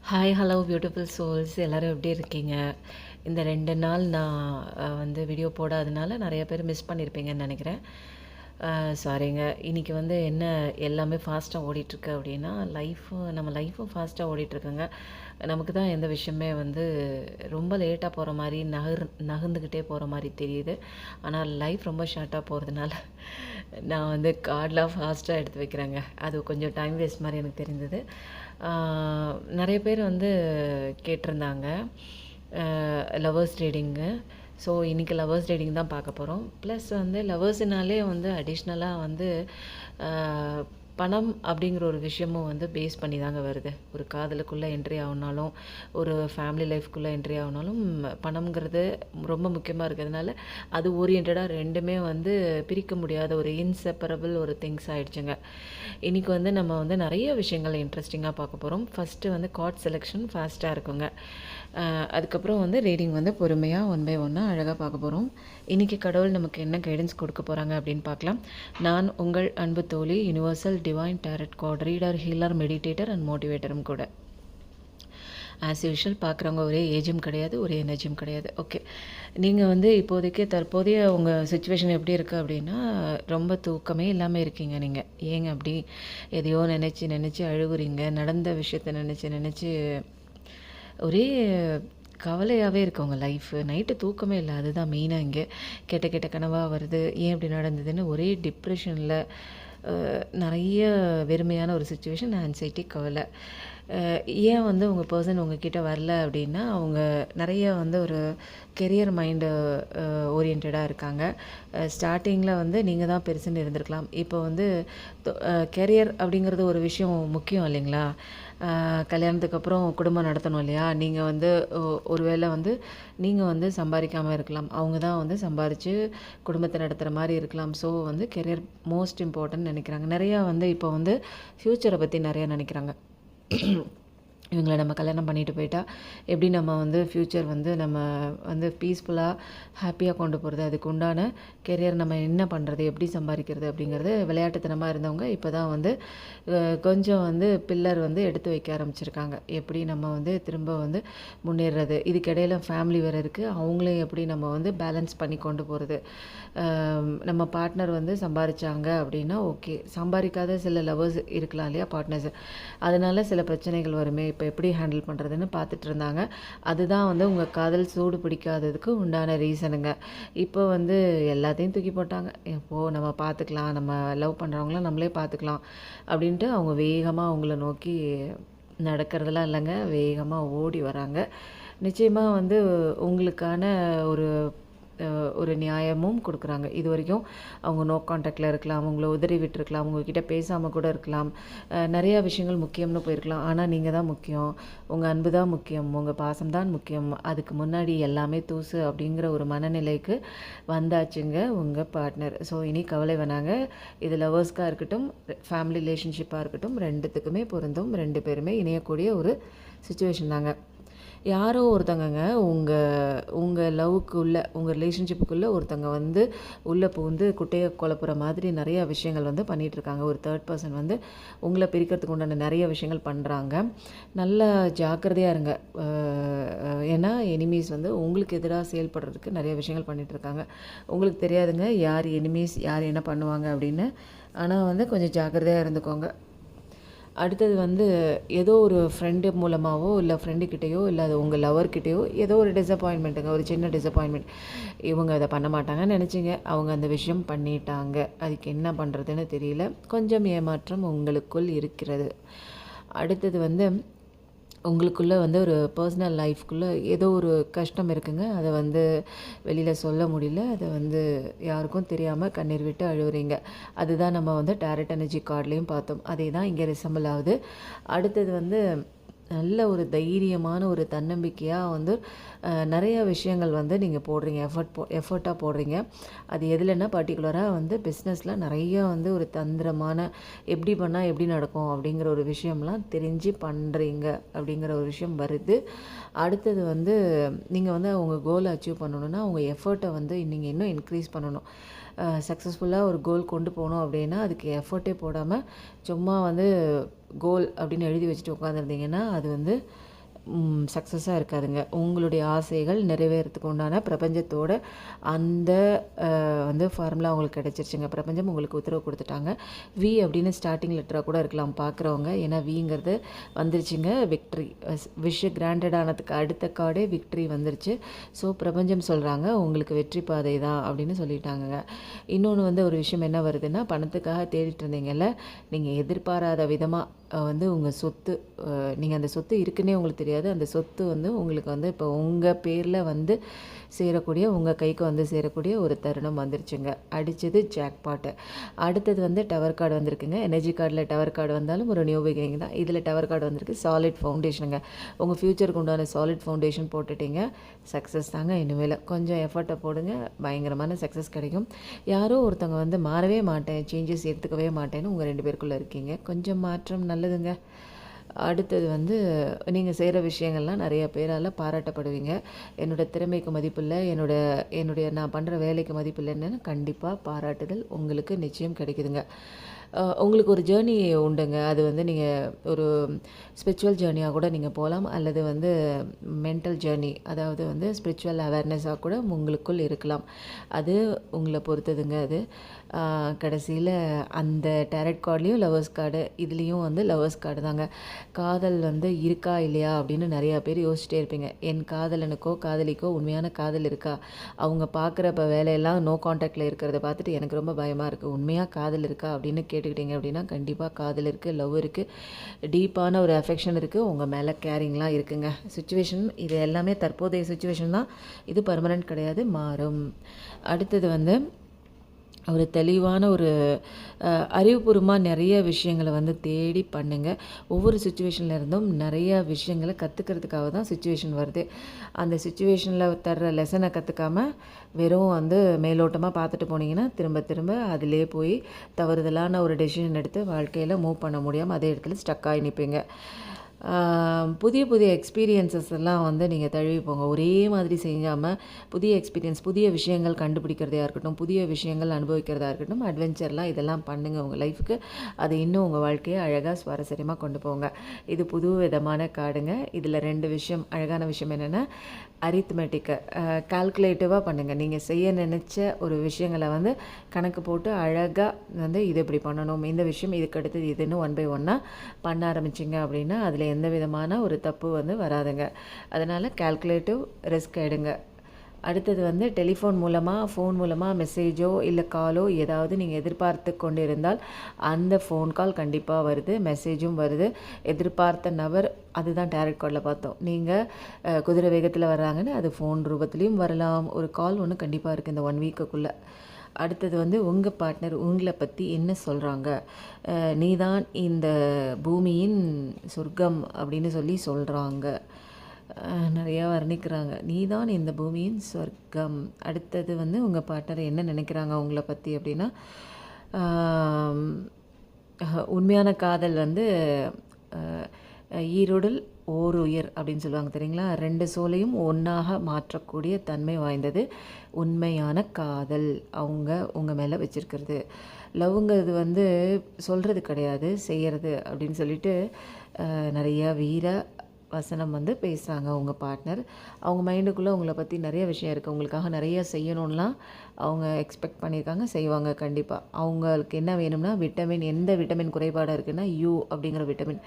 Hi hello beautiful souls எல்லோரும் எப்படி இருக்கீங்க? இந்த 2 நாள் நான் வந்து வீடியோ போடாதனால நிறைய பேர் மிஸ் பண்ணியிருப்பீங்கன்னு நினைக்கிறேன். சாரிங்க. இன்றைக்கி வந்து என்ன எல்லாமே ஃபாஸ்ட்டாக ஓடிட்டுருக்கு அப்படின்னா, நம்ம லைஃப்பும் ஃபாஸ்ட்டாக ஓடிட்டுருக்குங்க. நமக்கு தான் எந்த விஷயமே வந்து ரொம்ப லேட்டாக போகிற மாதிரி நகர்ந்துக்கிட்டே போகிற மாதிரி தெரியுது. ஆனால் லைஃப் ரொம்ப ஷார்ட்டாக போகிறதுனால நான் வந்து கார்டெலாம் ஃபாஸ்ட்டாக எடுத்து வைக்கிறேங்க. அது கொஞ்சம் டைம் வேஸ்ட் மாதிரி எனக்கு தெரிந்தது. நிறைய பேர் வந்து கேட்டிருந்தாங்க லவ்வர்ஸ் ரீடிங்கு. ஸோ இன்றைக்கி லவ்வர்ஸ் ரீடிங் தான் பார்க்க போகிறோம். ப்ளஸ் வந்து லவ்வர்ஸுனாலே வந்து அடிஷ்னலாக வந்து பணம் அப்படிங்கிற ஒரு விஷயமும் வந்து பேஸ் பண்ணி தாங்க வருது. ஒரு காதலுக்குள்ளே என்ட்ரி ஆகுனாலும், ஒரு ஃபேமிலி லைஃப்குள்ளே என்ட்ரி ஆகுனாலும் பணம்ங்கிறது ரொம்ப முக்கியமாக இருக்கிறதுனால அது ஓரியன்டாக ரெண்டுமே வந்து பிரிக்க முடியாத ஒரு இன்செப்பரபிள் ஒரு திங்ஸ் ஆகிடுச்சுங்க. இன்றைக்கி வந்து நம்ம வந்து நிறைய விஷயங்கள் இன்ட்ரெஸ்டிங்காக பார்க்க போகிறோம். ஃபஸ்ட்டு வந்து கார்ட் செலெக்ஷன் ஃபாஸ்ட்டாக இருக்குங்க. அதுக்கப்புறம் வந்து ரீடிங் வந்து பொறுமையாக ஒன் பை ஒன்னாக அழகாக பார்க்க போகிறோம். இன்றைக்கி கடவுள் நமக்கு என்ன கைடன்ஸ் கொடுக்க போகிறாங்க அப்படின்னு பார்க்கலாம். நான் உங்கள் அன்பு தோழி, universal divine tarot card reader, healer, meditator and மோட்டிவேட்டரும் கூட. ஆஸ் யூஷுவல் பார்க்குறவங்க ஒரே ஏஜும் கிடையாது, ஒரே எனர்ஜியும் கிடையாது. ஓகே, நீங்கள் வந்து இப்போதைக்கு தற்போதைய உங்கள் சுச்சுவேஷன் எப்படி இருக்குது அப்படின்னா, ரொம்ப தூக்கமே இல்லாமல் இருக்கீங்க. நீங்கள் ஏங்க அப்படி எதையோ நினச்சி அழுகுறீங்க. நடந்த விஷயத்த நினச்சி ஒரே கவலையாகவே இருக்குது உங்கள் லைஃபு. நைட்டு தூக்கமே இல்லை, அதுதான் மெயினாக இங்கே. கெட்ட கனவாக வருது, ஏன் இப்படி நடந்ததுன்னு ஒரே டிப்ரெஷனில், நிறைய வெறுமையான ஒரு சுச்சுவேஷன், ஆன்சைட்டி, கவலை. ஏன் வந்து உங்கள் பர்சன் உங்ககிட்ட வரல அப்படின்னா, அவங்க நிறைய வந்து ஒரு கெரியர் மைண்டு ஓரியன்டாக இருக்காங்க. ஸ்டார்டிங்கில் வந்து நீங்கள் தான் பெருசுன்னு இருந்திருக்கலாம். இப்போ வந்து கெரியர் அப்படிங்கிறது ஒரு விஷயம் முக்கியம் இல்லைங்களா? கல்யாணத்துக்கு அப்புறம் குடும்பம் நடத்தணும் இல்லையா? நீங்கள் வந்து ஒருவேளை வந்து நீங்கள் வந்து சம்பாதிக்காமல் இருக்கலாம். அவங்க தான் வந்து சம்பாதிச்சு குடும்பத்தை நடத்துகிற மாதிரி இருக்கலாம். ஸோ வந்து கெரியர் மோஸ்ட் இம்பார்ட்டன்ட் நினைக்கிறாங்க. நிறையா வந்து இப்போ வந்து ஃப்யூச்சரை பற்றி நிறையா நினைக்கிறாங்க. இவங்கள நம்ம கல்யாணம் பண்ணிட்டு போயிட்டா எப்படி நம்ம வந்து ஃப்யூச்சர் வந்து நம்ம வந்து பீஸ்ஃபுல்லாக ஹாப்பியாக கொண்டு போகிறது, அதுக்கு உண்டான கெரியர் நம்ம என்ன பண்ணுறது, எப்படி சம்பாதிக்கிறது அப்படிங்கிறது விளையாட்டுத்தனமாக இருந்தவங்க இப்போ தான் வந்து கொஞ்சம் வந்து பில்லர் வந்து எடுத்து வைக்க ஆரம்பிச்சிருக்காங்க. எப்படி நம்ம வந்து திரும்ப வந்து முன்னேறது, இதுக்கிடையில் ஃபேமிலி வேறு இருக்குது, அவங்களையும் எப்படி நம்ம வந்து பேலன்ஸ் பண்ணி கொண்டு போகிறது. நம்ம பார்ட்னர் வந்து சம்பாதிச்சாங்க அப்படின்னா ஓகே, சம்பாதிக்காத சில லவர்ஸ் இருக்கலாம் இல்லையா, பார்ட்னர்ஸ், அதனால சில பிரச்சனைகள் வருமே, இப்போ எப்படி ஹேண்டில் பண்ணுறதுன்னு பார்த்துட்டு இருந்தாங்க. அதுதான் வந்து உங்கள் காதல் சூடு பிடிக்காததுக்கு உண்டான ரீசனுங்க. இப்போ வந்து எல்லாத்தையும் தூக்கி போட்டாங்க. இப்போது நம்ம பார்த்துக்கலாம், நம்ம லவ் பண்ணுறவங்களாம் நம்மளே பார்த்துக்கலாம் அப்படின்ட்டு அவங்க வேகமாக அவங்கள நோக்கி நடக்கிறதுலாம் இல்லைங்க, வேகமாக ஓடி வராங்க. நிச்சயமாக வந்து உங்களுக்கான ஒரு ஒரு நியாயமும் கொடுக்குறாங்க. இது வரைக்கும் அவங்க நோ கான்டாக்டில் இருக்கலாம், அவங்கள உதறி விட்டுருக்கலாம், உங்ககிட்ட பேசாமல் கூட இருக்கலாம், நிறையா விஷயங்கள் முக்கியம்னு போயிருக்கலாம். ஆனால் நீங்கள் தான் முக்கியம், உங்கள் அன்பு தான் முக்கியம், உங்கள் பாசம் தான் முக்கியம், அதுக்கு முன்னாடி எல்லாமே தூசு அப்படிங்கிற ஒரு மனநிலைக்கு வந்தாச்சுங்க உங்கள் பார்ட்னர். ஸோ இனி கவலை வேணாங்க. இது லவர்ஸ்க்காக இருக்கட்டும், ஃபேமிலி ரிலேஷன்ஷிப்பாக இருக்கட்டும், ரெண்டுத்துக்குமே பொருந்தும். 2 பேருமே இணையக்கூடிய ஒரு சுச்சுவேஷன் தாங்க. யாரோ ஒருத்தங்கங்க உங்கள் லவ்வுக்குள்ளே, உங்கள் ரிலேஷன்ஷிப்புக்குள்ளே ஒருத்தங்க வந்து உள்ளே புகுந்து குட்டையை குழப்புற மாதிரி நிறையா விஷயங்கள் வந்து பண்ணிகிட்ருக்காங்க. ஒரு தேர்ட் பர்சன் வந்து உங்களை பிரிக்கிறதுக்கு உண்டான நிறைய விஷயங்கள் பண்ணுறாங்க. நல்லா ஜாக்கிரதையாக இருங்க. ஏன்னா எனிமீஸ் வந்து உங்களுக்கு எதிராக செயல்படுறதுக்கு நிறைய விஷயங்கள் பண்ணிகிட்ருக்காங்க. உங்களுக்கு தெரியாதுங்க யார் எனிமீஸ், யார் என்ன பண்ணுவாங்க அப்படின்னு. ஆனால் வந்து கொஞ்சம் ஜாக்கிரதையாக இருந்துக்கோங்க. அடுத்தது வந்து ஏதோ ஒரு ஃப்ரெண்டு மூலமாகவோ இல்லை ஃப்ரெண்டுக்கிட்டேயோ இல்லை அது உங்கள் லவர்கிட்டேயோ ஏதோ ஒரு டிசப்பாயின்மெண்ட்டுங்க, ஒரு சின்ன டிசப்பாயின்மெண்ட். இவங்க அதை பண்ண மாட்டாங்கன்னு நினச்சிங்க, அவங்க அந்த விஷயம் பண்ணிட்டாங்க. அதுக்கு என்ன பண்ணுறதுன்னு தெரியல. கொஞ்சம் ஏமாற்றம் உங்களுக்குள் இருக்கிறது. அடுத்தது வந்து உங்களுக்குள்ளே வந்து ஒரு பர்சனல் லைஃப்குள்ளே ஏதோ ஒரு கஷ்டம் இருக்குங்க. அதை வந்து வெளியில் சொல்ல முடியல. அதை வந்து யாருக்கும் தெரியாமல் கண்ணீர் விட்டு அழுவுறீங்க. அதுதான் நம்ம வந்து டேரட் எனர்ஜி கார்ட்லேயும் பார்த்தோம். அதே தான் இங்கே ரிசம்பிள் ஆகுது. அடுத்தது வந்து நல்ல ஒரு தைரியமான ஒரு தன்னம்பிக்கையாக வந்து நிறைய விஷயங்கள் வந்து நீங்கள் போடுறீங்க, எஃபர்ட்டாக போடுறீங்க. அது எதுலன்னா பர்டிகுலராக வந்து பிஸ்னஸில் நிறைய வந்து ஒரு தந்திரமான எப்படி பண்ணால் எப்படி நடக்கும் அப்படிங்கிற ஒரு விஷயம்லாம் தெரிஞ்சு பண்ணுறீங்க அப்படிங்கிற ஒரு விஷயம் வருது. அடுத்தது வந்து நீங்கள் வந்து உங்கள் கோலை அச்சீவ் பண்ணணுன்னா உங்கள் எஃபர்ட்டை வந்து நீங்கள் இன்னும் இன்க்ரீஸ் பண்ணணும். சக்ஸஸ்ஃபுல்லாக ஒரு கோல் கொண்டு போகணும் அப்படின்னா அதுக்கு எஃபர்ட்டே போடாமல் சும்மா வந்து கோல் அப்படின்னு எழுதி வச்சுட்டு உட்காந்துருந்தீங்கன்னா அது வந்து சக்ஸஸாக இருக்காதுங்க. உங்களுடைய ஆசைகள் நிறைவேறதுக்கு உண்டான பிரபஞ்சத்தோட அந்த வந்து ஃபார்முலா உங்களுக்கு கிடச்சிருச்சுங்க. பிரபஞ்சம் உங்களுக்கு உத்தரவு கொடுத்துட்டாங்க. வி அப்படின்னு ஸ்டார்டிங் லெட்டராக கூட இருக்கலாம் பார்க்குறவங்க. ஏன்னா விங்கிறது வந்துருச்சுங்க. விக்ட்ரி விஷ் கிராண்டட் ஆனதுக்கு அடுத்த கார்டே விக்ட்ரி வந்துருச்சு. ஸோ பிரபஞ்சம் சொல்கிறாங்க உங்களுக்கு வெற்றி பாதை தான் அப்படின்னு சொல்லிட்டாங்கங்க. இன்னொன்று வந்து ஒரு விஷயம் என்ன வருதுன்னா, பணத்துக்காக தேடிட்டு இருந்தீங்கல்ல, நீங்கள் எதிர்பாராத விதமாக வந்து உங்கள் சொத்து, நீங்கள் அந்த சொத்து இருக்குன்னே உங்களுக்கு தெரியாது. அந்த சொத்து வந்து உங்களுக்கு வந்து இப்போ உங்கள் பேரில் வந்து சேரக்கூடிய, உங்கள் கைக்கு வந்து சேரக்கூடிய ஒரு தருணம் வந்துருச்சுங்க. அடித்தது ஜாக்பாட்டு. அடுத்தது வந்து டவர் கார்டு வந்திருக்குங்க. எனர்ஜி கார்டில் டவர் கார்டு வந்தாலும் ஒரு நியூ பிகினிங் தான். இதில் டவர் கார்டு வந்திருக்கு. சாலிட் ஃபவுண்டேஷனுங்க. உங்கள் ஃப்யூச்சருக்கு உண்டான சாலிட் ஃபவுண்டேஷன் போட்டுட்டீங்க. சக்ஸஸ் தாங்க. இனிமேல் கொஞ்சம் எஃபர்ட்டை போடுங்க, பயங்கரமான சக்ஸஸ் கிடைக்கும். யாரோ ஒருத்தவங்க வந்து மாறவே மாட்டேன், சேஞ்சஸ் எடுத்துக்கவே மாட்டேன்னு உங்கள் 2 பேருக்குள்ளே இருக்கீங்க. கொஞ்சம் மாற்றம் நல்லதுங்க. அடுத்தது வந்து நீங்கள் செய்கிற விஷயங்கள்லாம் நிறைய பேரால் பாராட்டப்படுவீங்க. என்னோடய திறமைக்கு மதிப்பில்லை, என்னுடைய நான் பண்ணுற வேலைக்கு மதிப்பில்லைன்னு கண்டிப்பாக பாராட்டுதல் உங்களுக்கு நிச்சயம் கிடைக்குதுங்க. உங்களுக்கு ஒரு ஜேர்னி உண்டுங்க. அது வந்து நீங்கள் ஒரு ஸ்பிரிச்சுவல் ஜேர்னியாக கூட நீங்கள் போகலாம், அல்லது வந்து மென்டல் ஜேர்னி, அதாவது வந்து ஸ்பிரிச்சுவல் அவேர்னஸாக கூட உங்களுக்குள் இருக்கலாம். அது உங்களை பொறுத்ததுங்க. அது கடைசியில் அந்த டேரட் கார்ட்லேயும் லவர்ஸ் கார்டு, இதுலேயும் வந்து லவர்ஸ் கார்டு தாங்க. காதல் வந்து இருக்கா இல்லையா அப்படின்னு நிறையா பேர் யோசிச்சிட்டே இருப்பீங்க. என் காதலனுக்கோ காதலிக்கோ உண்மையான காதல் இருக்கா? அவங்க பார்க்குறப்ப வேலையெல்லாம் நோ காண்டாக்டில் இருக்கிறத பார்த்துட்டு எனக்கு ரொம்ப பயமாக இருக்குது. உண்மையாக காதல் இருக்கா அப்படின்னு கேட்டுக்கிட்டீங்க அப்படின்னா, கண்டிப்பாக காதல் இருக்குது, லவ் இருக்குது, டீப்பான ஒரு அஃபெக்ஷன் இருக்குது, உங்கள் மேலே கேரிங்லாம் இருக்குங்க. சுச்சுவேஷன் இது எல்லாமே தற்போதைய சுச்சுவேஷன் தான். இது பர்மனெண்ட் கிடையாது, மாறும். அடுத்தது வந்து ஒரு தெளிவான ஒரு அறிவுபூர்வமாக நிறைய விஷயங்களை வந்து தேடி பண்ணுங்கள். ஒவ்வொரு சுச்சுவேஷனில் இருந்தும் நிறைய விஷயங்களை கற்றுக்கிறதுக்காக தான் சுச்சுவேஷன் வருது. அந்த சுச்சுவேஷனில் தர்ற லெசனை கற்றுக்காமல் வெறும் வந்து மேலோட்டமாக பார்த்துட்டு போனீங்கன்னா திரும்ப திரும்ப அதிலே போய் தவறுதலான ஒரு டெசிஷன் எடுத்து வாழ்க்கையில் மூவ் பண்ண முடியாமல் அதே இடத்துல ஸ்டக் ஆகி நிற்பீங்க. புதிய புதிய எக்ஸ்பீரியன்ஸஸ் எல்லாம் வந்து நீங்கள் தழுவி போங்க. ஒரே மாதிரி செய்யாமல் புதிய எக்ஸ்பீரியன்ஸ், புதிய விஷயங்கள் கண்டுபிடிக்கிறதா இருக்கட்டும், புதிய விஷயங்கள் அனுபவிக்கிறதா இருக்கட்டும், அட்வென்ச்சர்லாம் இதெல்லாம் பண்ணுங்கள் உங்கள் லைஃபுக்கு. அது இன்னும் உங்கள் வாழ்க்கையை அழகாக சுவாரஸ்யமாக கொண்டு போங்க. இது புது விதமான கார்டுங்க. இதில் 2 விஷயம், அழகான விஷயம் என்னென்னா, அரித்மெட்டிக்கை கால்குலேட்டிவாக பண்ணுங்கள். நீங்கள் செய்ய நினச்ச ஒரு விஷயங்களை வந்து கணக்கு போட்டு அழகாக வந்து இது இப்படி பண்ணணும், இந்த விஷயம் இதுக்கு அடுத்தது இதுன்னு 1 by 1 பண்ண ஆரம்பிச்சிங்க அப்படின்னா அதில் எந்த விதமான ஒரு தப்பு வந்து வராதுங்க. அதனால் கால்குலேட்டிவ் ரிஸ்க் எடுங்க. அடுத்தது வந்து டெலிஃபோன் மூலமாக, ஃபோன் மூலமாக மெசேஜோ இல்லை காலோ ஏதாவது நீங்கள் எதிர்பார்த்து கொண்டு இருந்தால் அந்த ஃபோன் கால் கண்டிப்பாக வருது, மெசேஜும் வருது. எதிர்பார்த்த நபர், அதுதான் டேரட் கார்டில் பார்த்தோம். நீங்கள் குதிரை வேகத்தில் வர்றாங்கன்னு அது ஃபோன் ரூபத்துலேயும் வரலாம். ஒரு கால் ஒன்று கண்டிப்பாக இருக்குது இந்த 1 வீக்குக்குள்ளே. அடுத்தது வந்து உங்கள் பார்ட்னர் உங்களை பற்றி என்ன சொல்கிறாங்க. நீதான் இந்த பூமியின் சொர்க்கம் அப்படின்னு சொல்கிறாங்க. நிறையா வர்ணிக்கிறாங்க. நீதான் இந்த பூமியின் சொர்க்கம். அடுத்தது வந்து உங்கள் பார்ட்னர் என்ன நினைக்கிறாங்க உங்களை பற்றி அப்படின்னா, உண்மையான காதல் வந்து ஈருடல் ஓர் உயிர் அப்படின்னு சொல்லுவாங்க தெரியுங்களா. 2 சோலையும் ஒன்றாக மாற்றக்கூடிய தன்மை வாய்ந்தது உண்மையான காதல். அவங்க உங்கள் மேலே வச்சுருக்கிறது. லவ்ங்கிறது வந்து சொல்கிறது கிடையாது, செய்கிறது அப்படின்னு சொல்லிட்டு நிறையா வீர வசனம் வந்து பேசுகிறாங்க உங்கள் பார்ட்னர். அவங்க மைண்டுக்குள்ளே உங்களை பற்றி நிறைய விஷயம் இருக்குது. உங்களுக்காக நிறைய செய்யணும்லாம் அவங்க எக்ஸ்பெக்ட் பண்ணியிருக்காங்க, செய்வாங்க கண்டிப்பாக. அவங்களுக்கு என்ன வேணும்னா விட்டமின், எந்த விட்டமின் குறைபாடாக இருக்குன்னா யூ அப்படிங்கிற விட்டமின்.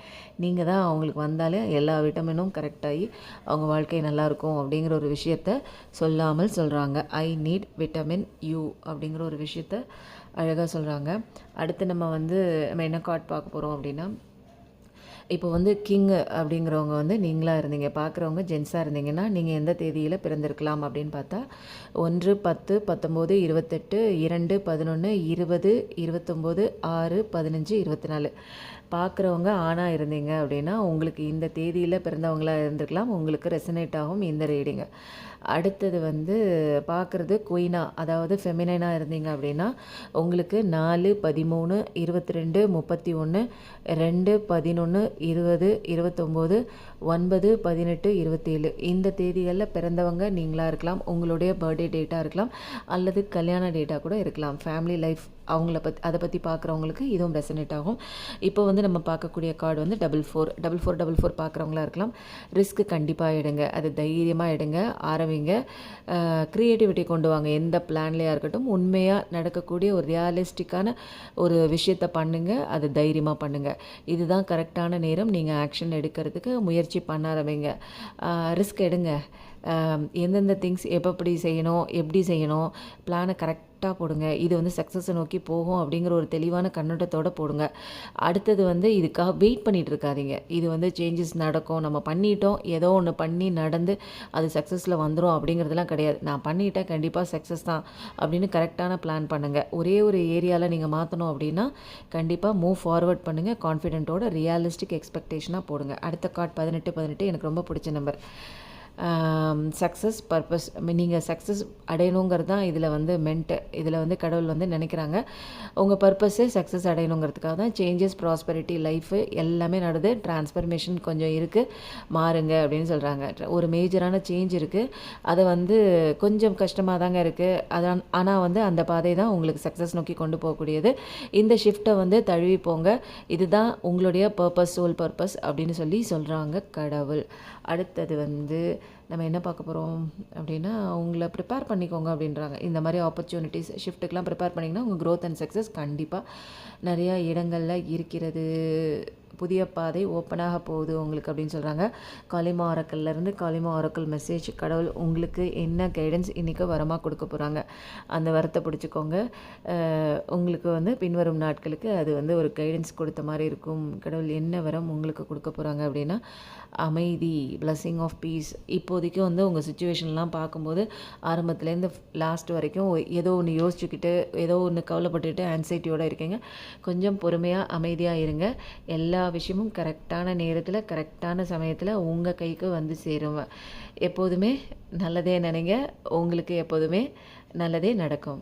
நீங்கள் தான் அவங்களுக்கு வந்தாலே எல்லா விட்டமினும் கரெக்டாகி அவங்க வாழ்க்கை நல்லாயிருக்கும் அப்படிங்கிற ஒரு விஷயத்த சொல்லாமல் சொல்கிறாங்க. ஐ நீட் விட்டமின் யூ அப்படிங்கிற ஒரு விஷயத்த அழகாக சொல்கிறாங்க. அடுத்து நம்ம என்ன கார்ட் பார்க்க போகிறோம் அப்படின்னா, இப்போ வந்து கிங்கு அப்படிங்கிறவங்க வந்து நீங்களாக இருந்தீங்க. பார்க்குறவங்க ஜென்ஸாக இருந்தீங்கன்னா நீங்கள் எந்த தேதியில் பிறந்திருக்கலாம் அப்படின்னு பார்த்தா 1, 10, 19, 28, 2, 11, 20, 29, 6, 15, 24. பார்க்குறவங்க ஆணாக இருந்தீங்க அப்படின்னா உங்களுக்கு இந்த தேதியில் பிறந்தவங்களாக இருந்திருக்கலாம். உங்களுக்கு ரெசனேட் ஆகும் இந்த ரீடிங்கு. அடுத்தது வந்து பார்க்குறது குயினாக, அதாவது ஃபெமினைனாக இருந்தீங்க அப்படின்னா உங்களுக்கு 4, 13, 22, 31, 2, 11, 20, 29, 9, 18, 27 இந்த தேதிகளில் பிறந்தவங்க நீங்களாக இருக்கலாம். உங்களுடைய பர்த்டே டேட்டாக இருக்கலாம், அல்லது கல்யாண டேட்டாக கூட இருக்கலாம். ஃபேமிலி லைஃப் அதை பற்றி பார்க்குறவங்களுக்கு இதுவும் ரெசனேட் ஆகும். இப்போ வந்து நம்ம பார்க்கக்கூடிய கார்டு வந்து 4444 பார்க்குறவங்களா இருக்கலாம். ரிஸ்க் கண்டிப்பாக எடுங்க, அது தைரியமாக எடுங்க, ஆரம்பிங்க. க்ரியேட்டிவிட்டி கொண்டு வாங்க. எந்த பிளான்லேயா இருக்கட்டும், உண்மையாக நடக்கக்கூடிய ஒரு ரியாலிஸ்டிக்கான ஒரு விஷயத்தை பண்ணுங்கள், அது தைரியமாக பண்ணுங்கள். இதுதான் கரெக்டான நேரம். நீங்கள் ஆக்ஷன் எடுக்கிறதுக்கு முயற்சி பண்ண ஆரம்பிங்க. ரிஸ்க் எடுங்க. எந்தெந்த திங்ஸ் எப்படி செய்யணும், பிளானை கரெக்டாக போடுங்க. இது வந்து சக்ஸஸை நோக்கி போகும் அப்படிங்கிற ஒரு தெளிவான கண்ணோட்டத்தோடு போடுங்க. அடுத்தது வந்து இதுக்காக வெயிட் பண்ணிகிட்டு இருக்காதீங்க. இது வந்து சேஞ்சஸ் நடக்கும், நம்ம பண்ணிட்டோம், ஏதோ ஒன்று பண்ணி நடந்து அது சக்ஸஸில் வந்துடும் அப்படிங்கிறதுலாம் கிடையாது. நான் பண்ணிட்டேன், கண்டிப்பாக சக்ஸஸ் தான் அப்படின்னு கரெக்டான பிளான் பண்ணுங்கள். ஒரே ஒரு ஏரியாவில் நீங்கள் மாற்றணும் அப்படின்னா கண்டிப்பாக மூவ் ஃபார்வர்ட் பண்ணுங்கள். கான்ஃபிடென்ட்டோட ரியாலிஸ்டிக் எக்ஸ்பெக்டேஷனாக போடுங்க. அடுத்த கார்டு 18 எனக்கு ரொம்ப பிடிச்ச நம்பர். Success purpose. நீங்கள் சக்ஸஸ் அடையணுங்கிறது தான் இதில் வந்து இதில் வந்து கடவுள் வந்து நினைக்கிறாங்க. உங்கள் பர்பஸே சக்ஸஸ் அடையணுங்கிறதுக்காக தான். சேஞ்சஸ், ப்ராஸ்பெரிட்டி, லைஃபு எல்லாமே நடக்குது. டிரான்ஸ்ஃபர்மேஷன் கொஞ்சம் இருக்குது, மாறுங்க அப்படின்னு சொல்கிறாங்க. ஒரு மேஜரான சேஞ்ச் இருக்குது. அதை வந்து கொஞ்சம் கஷ்டமாக தாங்க இருக்குது. ஆனால் வந்து அந்த பாதை தான் உங்களுக்கு சக்ஸஸ் நோக்கி கொண்டு போகக்கூடியது. இந்த ஷிஃப்ட்டை வந்து தழுவி போங்க. இதுதான் உங்களுடைய பர்பஸ், சோல் பர்பஸ் அப்படின்னு சொல்கிறாங்க கடவுள். அடுத்தது வந்து நம்ம என்ன பார்க்க போகிறோம் அப்படின்னா, உங்களை ப்ரிப்பேர் பண்ணிக்கோங்க அப்படின்றாங்க. இந்த மாதிரி ஆப்பர்ச்சுனிட்டிஸ் ஷிஃப்ட்டுக்கெலாம் ப்ரிப்பேர் பண்ணிங்கன்னா உங்கள் க்ரோத் அண்ட் சக்ஸஸ் கண்டிப்பாக நிறையா இடங்களில் இருக்கிறது. புதிய பாதை ஓப்பனாக போகுது உங்களுக்கு அப்படின்னு சொல்கிறாங்க. காளிமா ஆரக்கல்லேருந்து காளிமா ஆரக்கல் மெசேஜ். கடவுள் உங்களுக்கு என்ன கைடன்ஸ் இன்றைக்கி வரமாக கொடுக்க போகிறாங்க, அந்த வரத்தை பிடிச்சிக்கோங்க. உங்களுக்கு வந்து பின்வரும் நாட்களுக்கு அது வந்து ஒரு கைடன்ஸ் கொடுத்த மாதிரி இருக்கும். கடவுள் என்ன வரம் உங்களுக்கு கொடுக்க போகிறாங்க அப்படின்னா, அமைதி, பிளஸ்ஸிங் ஆஃப் பீஸ். இப்போதைக்கு வந்து உங்கள் சுச்சுவேஷன்லாம் பார்க்கும்போது ஆரம்பத்துலேருந்து லாஸ்ட் வரைக்கும் ஏதோ ஒன்று யோசிச்சுக்கிட்டு, ஏதோ ஒன்று கவலைப்பட்டுக்கிட்டு ஆன்சைட்டியோடு இருக்கீங்க. கொஞ்சம் பொறுமையாக அமைதியாக இருங்க. எல்லா விஷயமும் கரெக்டான நேரத்தில், கரெக்டான சமயத்தில் உங்கள் கைக்கு வந்து சேரும். எப்போதுமே நல்லதே நினைங்க, உங்களுக்கு எப்போதுமே நல்லதே நடக்கும்.